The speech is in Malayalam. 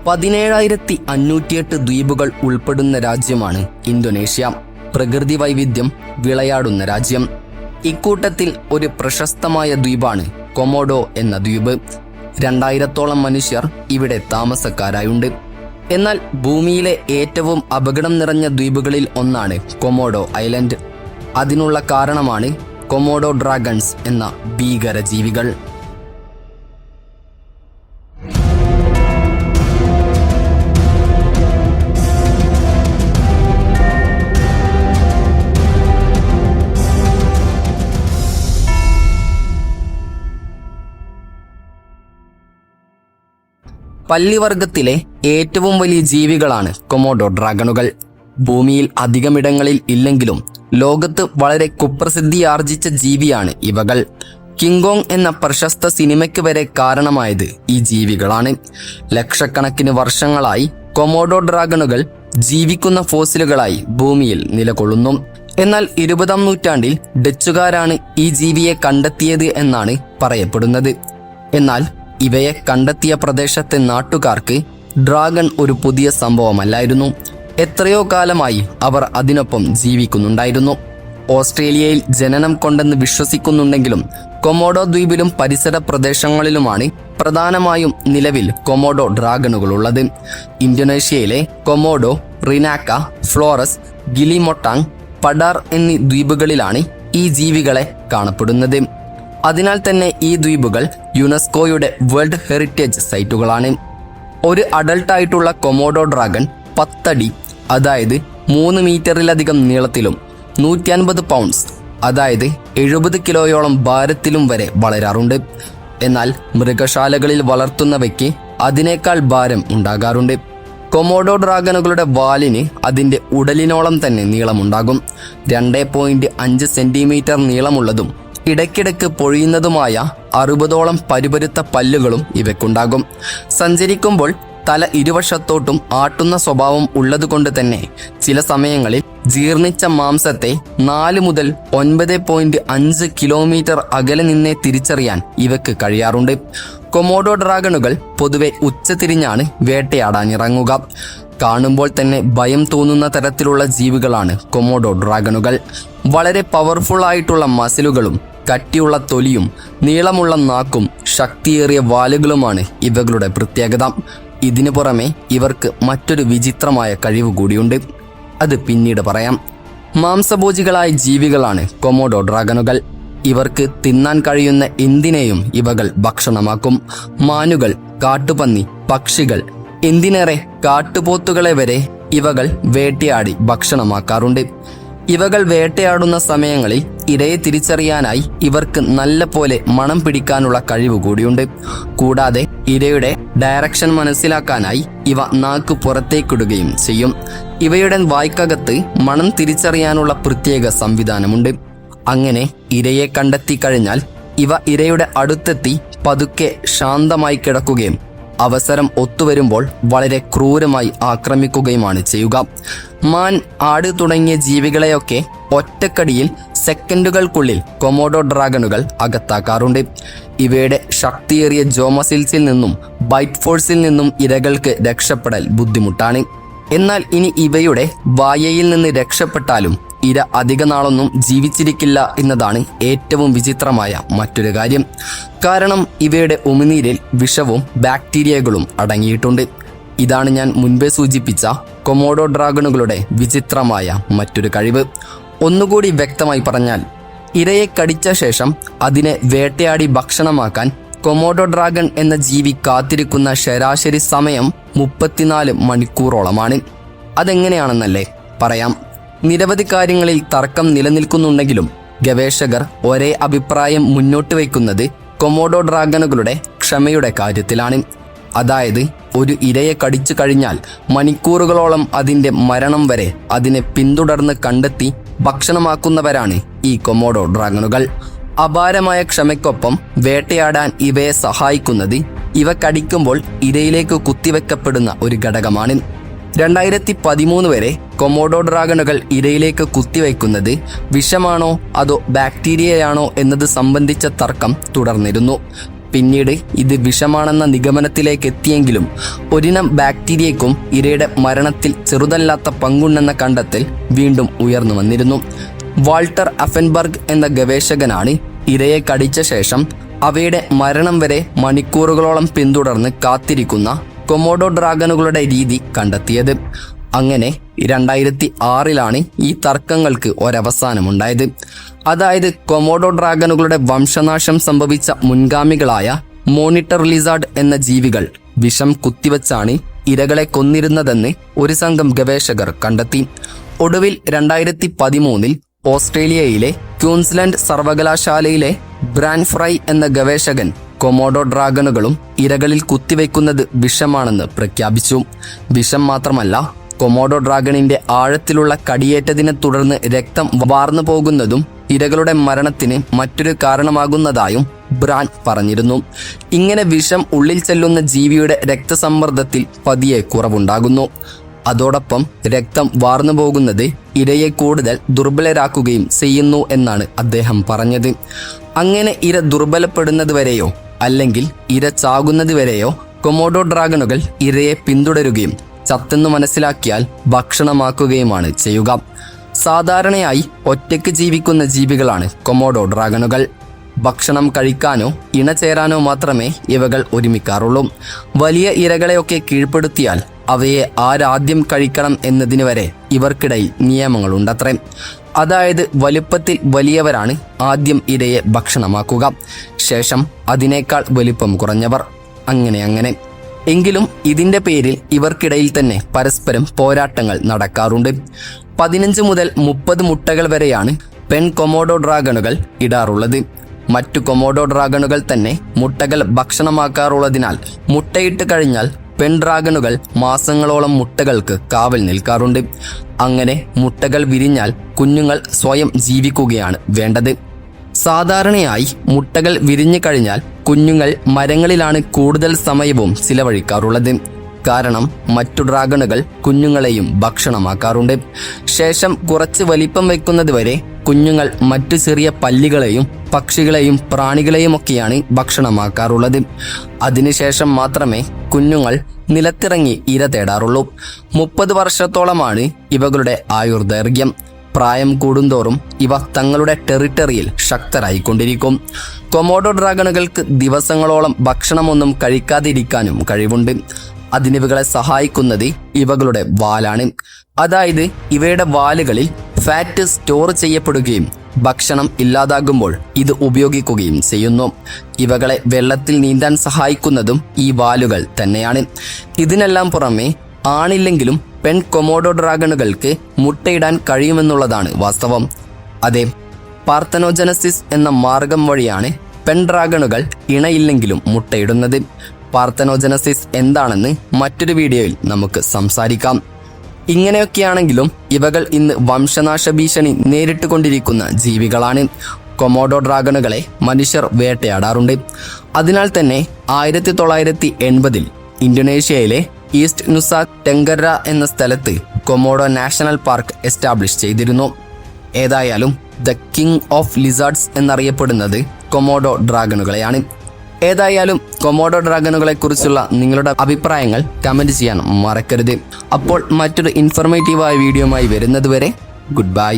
17,508 ദ്വീപുകൾ ഉൾപ്പെടുന്ന രാജ്യമാണ് ഇന്തോനേഷ്യ. പ്രകൃതി വൈവിധ്യം വിളയാടുന്ന രാജ്യം. ഇക്കൂട്ടത്തിൽ ഒരു പ്രശസ്തമായ ദ്വീപാണ് കൊമോഡോ എന്ന ദ്വീപ്. 2000-ഓളം മനുഷ്യർ ഇവിടെ താമസക്കാരായുണ്ട്. എന്നാൽ ഭൂമിയിലെ ഏറ്റവും അപകടം നിറഞ്ഞ ദ്വീപുകളിൽ ഒന്നാണ് കൊമോഡോ ഐലൻഡ്. അതിനുള്ള കാരണമാണ് കൊമോഡോ ഡ്രാഗൺസ് എന്ന ഭീകരജീവികൾ. പല്ലിവർഗത്തിലെ ഏറ്റവും വലിയ ജീവികളാണ് കൊമോഡോ ഡ്രാഗണുകൾ. ഭൂമിയിൽ അധികമിടങ്ങളിൽ ഇല്ലെങ്കിലും ലോകത്ത് വളരെ കുപ്രസിദ്ധിയാർജിച്ച ജീവിയാണ് ഇവകൾ. കിങ്കോങ് എന്ന പ്രശസ്ത സിനിമയ്ക്ക് വരെ കാരണമായത് ഈ ജീവികളാണ്. ലക്ഷക്കണക്കിന് വർഷങ്ങളായി കൊമോഡോ ഡ്രാഗണുകൾ ജീവിക്കുന്ന ഫോസിലുകളായി ഭൂമിയിൽ നിലകൊള്ളുന്നു. എന്നാൽ 20-ാം നൂറ്റാണ്ടിൽ ഡച്ചുകാരാണ് ഈ ജീവിയെ കണ്ടെത്തിയത് എന്നാണ് പറയപ്പെടുന്നത്. എന്നാൽ ഇവയെ കണ്ടെത്തിയ പ്രദേശത്തെ നാട്ടുകാർക്ക് ഡ്രാഗൺ ഒരു പുതിയ സംഭവമല്ലായിരുന്നു. എത്രയോ കാലമായി അവർ അതിനൊപ്പം ജീവിക്കുന്നുണ്ടായിരുന്നു. ഓസ്ട്രേലിയയിൽ ജനനം കൊണ്ടെന്ന് വിശ്വസിക്കുന്നുണ്ടെങ്കിലും കൊമോഡോ ദ്വീപിലും പരിസര പ്രദേശങ്ങളിലുമാണ് പ്രധാനമായും നിലവിൽ കൊമോഡോ ഡ്രാഗണുകളുള്ളത്. ഇന്തോനേഷ്യയിലെ കൊമോഡോ, റിനാക്ക, ഫ്ലോറസ്, ഗിലിമൊട്ടാങ്, പഡാർ എന്നീ ദ്വീപുകളിലാണ് ഈ ജീവികളെ കാണപ്പെടുന്നത്. അതിനാൽ തന്നെ ഈ ദ്വീപുകൾ യുനെസ്കോയുടെ വേൾഡ് ഹെറിറ്റേജ് സൈറ്റുകളാണ്. ഒരു അഡൾട്ടായിട്ടുള്ള കൊമോഡോ ഡ്രാഗൺ 10 അടി, അതായത് 3 മീറ്ററിലധികം നീളത്തിലും 150 പൗണ്ട്സ്, അതായത് 70 കിലോയോളം ഭാരത്തിലും വരെ വളരാറുണ്ട്. എന്നാൽ മൃഗശാലകളിൽ വളർത്തുന്നവയ്ക്ക് അതിനേക്കാൾ ഭാരം ഉണ്ടാകാറുണ്ട്. കൊമോഡോ ഡ്രാഗണുകളുടെ വാലിന് അതിൻ്റെ ഉടലിനോളം തന്നെ നീളമുണ്ടാകും. 2.5 സെന്റിമീറ്റർ നീളമുള്ളതും ഇടയ്ക്കിടയ്ക്ക് പൊഴിയുന്നതുമായ 60ഓളം പരുപരുത്ത പല്ലുകളും ഇവയ്ക്കുണ്ടാകും. സഞ്ചരിക്കുമ്പോൾ തല ഇരുവശത്തോട്ടും ആട്ടുന്ന സ്വഭാവം ഉള്ളതുകൊണ്ട് തന്നെ ചില സമയങ്ങളിൽ ജീർണിച്ച മാംസത്തെ 4 മുതൽ 9.5 കിലോമീറ്റർ അകലെ നിന്നേ തിരിച്ചറിയാൻ ഇവയ്ക്ക് കഴിയാറുണ്ട്. കൊമോഡോ ഡ്രാഗണുകൾ പൊതുവെ ഉച്ചതിരിഞ്ഞാണ് വേട്ടയാടാനിറങ്ങുക. കാണുമ്പോൾ തന്നെ ഭയം തോന്നുന്ന തരത്തിലുള്ള ജീവികളാണ് കൊമോഡോ ഡ്രാഗണുകൾ. വളരെ പവർഫുൾ ആയിട്ടുള്ള മസിലുകളും കട്ടിയുള്ള തൊലിയും നീളമുള്ള നാക്കും ശക്തിയേറിയ വാലുകളുമാണ് ഇവകളുടെ പ്രത്യേകത. ഇതിനു പുറമെ ഇവർക്ക് മറ്റൊരു വിചിത്രമായ കഴിവ് കൂടിയുണ്ട്. അത് പിന്നീട് പറയാം. മാംസഭോജികളായ ജീവികളാണ് കൊമോഡോ ഡ്രാഗണുകൾ. ഇവർക്ക് തിന്നാൻ കഴിയുന്ന എന്തിനേയും ഇവകൾ ഭക്ഷണമാക്കും. മാനുകൾ, കാട്ടുപന്നി, പക്ഷികൾ, എന്തിനേറെ കാട്ടുപോത്തുകളെ വരെ ഇവകൾ വേട്ടയാടി ഭക്ഷണമാക്കാറുണ്ട്. ഇവകൾ വേട്ടയാടുന്ന സമയങ്ങളിൽ ഇരയെ തിരിച്ചറിയാനായി ഇവർക്ക് നല്ല പോലെ മണം പിടിക്കാനുള്ള കഴിവ് കൂടിയുണ്ട്. കൂടാതെ ഇരയുടെ ഡയറക്ഷൻ മനസ്സിലാക്കാനായി ഇവ നാക്ക് പുറത്തേക്കിടുകയും ചെയ്യും. ഇവയുടെ വായ്ക്കകത്ത് മണം തിരിച്ചറിയാനുള്ള പ്രത്യേക സംവിധാനമുണ്ട്. അങ്ങനെ ഇരയെ കണ്ടെത്തി കഴിഞ്ഞാൽ ഇവ ഇരയുടെ അടുത്തെത്തി പതുക്കെ ശാന്തമായി കിടക്കുകയും അവസരം ഒത്തുവരുമ്പോൾ വളരെ ക്രൂരമായി ആക്രമിക്കുകയുമാണ് ചെയ്യുക. മാൻ, ആട് തുടങ്ങിയ ജീവികളെയൊക്കെ ഒറ്റക്കടിയിൽ സെക്കൻഡുകൾക്കുള്ളിൽ കൊമോഡോ ഡ്രാഗണുകൾ അകത്താക്കാറുണ്ട്. ഇവയുടെ ശക്തിയേറിയ ജോമസിൽസിൽ നിന്നും ബൈറ്റ് ഫോഴ്സിൽ നിന്നും ഇരകൾക്ക് രക്ഷപ്പെടൽ ബുദ്ധിമുട്ടാണ്. എന്നാൽ ഇനി ഇവയുടെ വായയിൽ നിന്ന് രക്ഷപ്പെട്ടാലും ഇര അധിക നാളൊന്നും ജീവിച്ചിരിക്കില്ല എന്നതാണ് ഏറ്റവും വിചിത്രമായ മറ്റൊരു കാര്യം. കാരണം ഇവയുടെ ഉമിനീരിൽ വിഷവും ബാക്ടീരിയകളും അടങ്ങിയിട്ടുണ്ട്. ഇതാണ് ഞാൻ മുൻപേ സൂചിപ്പിച്ച കൊമോഡോ ഡ്രാഗണുകളുടെ വിചിത്രമായ മറ്റൊരു കഴിവ്. ഒന്നുകൂടി വ്യക്തമായി പറഞ്ഞാൽ, ഇരയെ കടിച്ച ശേഷം അതിനെ വേട്ടയാടി ഭക്ഷണമാക്കാൻ കൊമോഡോ ഡ്രാഗൺ എന്ന ജീവി കാത്തിരിക്കുന്ന ശരാശരി സമയം 34 മണിക്കൂറോളമാണ്. അതെങ്ങനെയാണെന്നല്ലേ പറയാം. നിരവധി കാര്യങ്ങളിൽ തർക്കം നിലനിൽക്കുന്നുണ്ടെങ്കിലും ഗവേഷകർ ഒരേ അഭിപ്രായം മുന്നോട്ട് വയ്ക്കുന്നത് കൊമോഡോ ഡ്രാഗണുകളുടെ ക്ഷമയുടെ കാര്യത്തിലാണ്. അതായത് ഒരു ഇരയെ കടിച്ചു കഴിഞ്ഞാൽ മണിക്കൂറുകളോളം അതിൻ്റെ മരണം വരെ അതിനെ പിന്തുടർന്ന് കണ്ടെത്തി ഭക്ഷണമാക്കുന്നവരാണ് ഈ കൊമോഡോ ഡ്രാഗണുകൾ. അപാരമായ ക്ഷമയ്ക്കൊപ്പം വേട്ടയാടാൻ ഇവയെ സഹായിക്കുന്നത് ഇവ കടിക്കുമ്പോൾ ഇരയിലേക്ക് കുത്തിവെക്കപ്പെടുന്ന ഒരു ഘടകമാണ്. 2013 വരെ കൊമോഡോ ഡ്രാഗണുകൾ ഇരയിലേക്ക് കുത്തിവയ്ക്കുന്നത് വിഷമാണോ അതോ ബാക്ടീരിയയാണോ എന്നത് സംബന്ധിച്ച തർക്കം തുടർന്നിരുന്നു. പിന്നീട് ഇത് വിഷമാണെന്ന നിഗമനത്തിലേക്ക് എത്തിയെങ്കിലും ഒരിനം ബാക്ടീരിയയ്ക്കും ഇരയുടെ മരണത്തിൽ ചെറുതല്ലാത്ത പങ്കുണ്ടെന്ന കണ്ടെത്തൽ വീണ്ടും ഉയർന്നു വന്നിരുന്നു. വാൾട്ടർ അഫൻബർഗ് എന്ന ഗവേഷകനാണ് ഇരയെ കടിച്ച ശേഷം അവയുടെ മരണം വരെ മണിക്കൂറുകളോളം പിന്തുടർന്ന് കാത്തിരിക്കുന്ന കൊമോഡോ ഡ്രാഗണുകളുടെ രീതി കണ്ടെത്തിയത്. അങ്ങനെ 2006 ഈ തർക്കങ്ങൾക്ക് ഒരവസാനമുണ്ടായത്. അതായത് കൊമോഡോ ഡ്രാഗണുകളുടെ വംശനാശം സംഭവിച്ച മുൻഗാമികളായ മോണിറ്റർ ലിസാർഡ് എന്ന ജീവികൾ വിഷം കുത്തിവച്ചാണ് ഇരകളെ കൊന്നിരുന്നതെന്ന് ഒരു സംഘം ഗവേഷകർ കണ്ടെത്തി. ഒടുവിൽ 2013 ഓസ്ട്രേലിയയിലെ ക്യൂൻസ്ലാൻഡ് സർവകലാശാലയിലെ ബ്രാൻ ഫ്രൈ എന്ന ഗവേഷകൻ കൊമോഡോ ഡ്രാഗണുകളും ഇരകളിൽ കുത്തിവെക്കുന്നത് വിഷമാണെന്ന് പ്രഖ്യാപിച്ചു. വിഷം മാത്രമല്ല, കൊമോഡോ ഡ്രാഗണിന്റെ ആഴത്തിലുള്ള കടിയേറ്റതിനെ തുടർന്ന് രക്തം വാർന്നു പോകുന്നതും ഇരകളുടെ മരണത്തിന് മറ്റൊരു കാരണമാകുന്നതായും ബ്രാൻ പറഞ്ഞിരുന്നു. ഇങ്ങനെ വിഷം ഉള്ളിൽ ചെല്ലുന്ന ജീവിയുടെ രക്തസമ്മർദ്ദത്തിൽ പതിയെ കുറവുണ്ടാകുന്നു. അതോടൊപ്പം രക്തം വാർന്നു പോകുന്നത് ഇരയെ കൂടുതൽ ദുർബലരാക്കുകയും ചെയ്യുന്നു എന്നാണ് അദ്ദേഹം പറഞ്ഞത്. അങ്ങനെ ഇര ദുർബലപ്പെടുന്നതുവരെയോ അല്ലെങ്കിൽ ഇര ചാകുന്നതുവരെയോ കൊമോഡോ ഡ്രാഗണുകൾ ഇരയെ പിന്തുടരുകയും ചത്തെന്നു മനസ്സിലാക്കിയാൽ ഭക്ഷണമാക്കുകയുമാണ് ചെയ്യുക. സാധാരണയായി ഒറ്റയ്ക്ക് ജീവിക്കുന്ന ജീവികളാണ് കൊമോഡോ ഡ്രാഗണുകൾ. ഭക്ഷണം കഴിക്കാനോ ഇണചേരാനോ മാത്രമേ ഇവകൾ ഒരുമിക്കാറുള്ളൂ. വലിയ ഇരകളെയൊക്കെ കീഴ്പ്പെടുത്തിയാൽ അവയെ ആരാദ്യം കഴിക്കണം എന്നതിന് വരെ ഇവർക്കിടയിൽ നിയമങ്ങളുണ്ടത്രേ. അതായത് വലുപ്പത്തിൽ വലിയവരാണ് ആദ്യം ഇരയെ ഭക്ഷണമാക്കുക, ശേഷം അതിനേക്കാൾ വലിപ്പം കുറഞ്ഞവർ, അങ്ങനെ. എങ്കിലും ഇതിൻ്റെ പേരിൽ ഇവർക്കിടയിൽ തന്നെ പരസ്പരം പോരാട്ടങ്ങൾ നടക്കാറുണ്ട്. 15 മുതൽ 30 മുട്ടകൾ വരെയാണ് പെൺ കൊമോഡോ ഡ്രാഗണുകൾ ഇടാറുള്ളത്. മറ്റു കൊമോഡോ ഡ്രാഗണുകൾ തന്നെ മുട്ടകൾ ഭക്ഷണമാക്കാറുള്ളതിനാൽ മുട്ടയിട്ട് കഴിഞ്ഞാൽ പെൺ ഡ്രാഗണുകൾ മാസങ്ങളോളം മുട്ടകൾക്ക് കാവൽ നിൽക്കാറുണ്ട്. അങ്ങനെ മുട്ടകൾ വിരിഞ്ഞാൽ കുഞ്ഞുങ്ങൾ സ്വയം ജീവിക്കുകയാണ് വേണ്ടത്. സാധാരണയായി മുട്ടകൾ വിരിഞ്ഞു കഴിഞ്ഞാൽ കുഞ്ഞുങ്ങൾ മരങ്ങളിലാണ് കൂടുതൽ സമയവും ചിലവഴിക്കാറുള്ളത്. കാരണം മറ്റു ഡ്രാഗണുകൾ കുഞ്ഞുങ്ങളെയും ഭക്ഷണമാക്കാറുണ്ട്. ശേഷം കുറച്ച് വലിപ്പം വയ്ക്കുന്നതുവരെ കുഞ്ഞുങ്ങൾ മറ്റു ചെറിയ പല്ലികളെയും പക്ഷികളെയും പ്രാണികളെയുമൊക്കെയാണ് ഭക്ഷണമാക്കാറുള്ളത്. അതിനുശേഷം മാത്രമേ കുഞ്ഞുങ്ങൾ നിലത്തിറങ്ങി ഇര തേടാറുള്ളൂ. 30 വർഷത്തോളമാണ് ഇവകളുടെ ആയുർദൈർഘ്യം. പ്രായം കൂടുന്തോറും ഇവ തങ്ങളുടെ ടെറിട്ടറിയിൽ ശക്തരായിക്കൊണ്ടിരിക്കും. കൊമോഡോ ഡ്രാഗണുകൾക്ക് ദിവസങ്ങളോളം ഭക്ഷണമൊന്നും കഴിക്കാതിരിക്കാനും കഴിവുണ്ട്. അതിനിവകളെ സഹായിക്കുന്നത് ഇവകളുടെ വാലാണ്. അതായത് ഇവയുടെ വാലുകളിൽ ഫാറ്റ് സ്റ്റോർ ചെയ്യപ്പെടുകയും ഭക്ഷണം ഇല്ലാതാകുമ്പോൾ ഇത് ഉപയോഗിക്കുകയും ചെയ്യുന്നു. ഇവകളെ വെള്ളത്തിൽ നീന്താൻ സഹായിക്കുന്നതും ഈ വാലുകൾ തന്നെയാണ്. ഇതിനെല്ലാം പുറമെ ആണില്ലെങ്കിലും പെൺ കൊമോഡോ ഡ്രാഗണുകൾക്ക് മുട്ടയിടാൻ കഴിയുമെന്നുള്ളതാണ് വാസ്തവം. അതെ, പാർത്തനോജനസിസ് എന്ന മാർഗം വഴിയാണ് പെൺ ഡ്രാഗണുകൾ ഇണയില്ലെങ്കിലും മുട്ടയിടുന്നത്. പാർത്തനോജനസിസ് എന്താണെന്ന് മറ്റൊരു വീഡിയോയിൽ നമുക്ക് സംസാരിക്കാം. ഇങ്ങനെയൊക്കെയാണെങ്കിലും ഇവകൾ ഇന്ന് വംശനാശ ഭീഷണി നേരിട്ട് കൊണ്ടിരിക്കുന്ന ജീവികളാണ്. കൊമോഡോ ഡ്രാഗണുകളെ മനുഷ്യർ വേട്ടയാടാറുണ്ട്. അതിനാൽ തന്നെ 1980 ഇന്തോനേഷ്യയിലെ ഈസ്റ്റ് നുസ ടെങ്കര എന്ന സ്ഥലത്ത് കൊമോഡോ നാഷണൽ പാർക്ക് എസ്റ്റാബ്ലിഷ് ചെയ്തിരുന്നു. ഏതായാലും ദ കിങ് ഓഫ് ലിസാർഡ്സ് എന്നറിയപ്പെടുന്നത് കൊമോഡോ ഡ്രാഗണുകളെയാണ്. ഏതായാലും കൊമോഡോ ഡ്രാഗണുകളെ കുറിച്ചുള്ള നിങ്ങളുടെ അഭിപ്രായങ്ങൾ കമൻറ്റ് ചെയ്യാൻ മറക്കരുത്. അപ്പോൾ മറ്റൊരു ഇൻഫർമേറ്റീവായ വീഡിയോയുമായി വരുന്നതുവരെ ഗുഡ് ബൈ.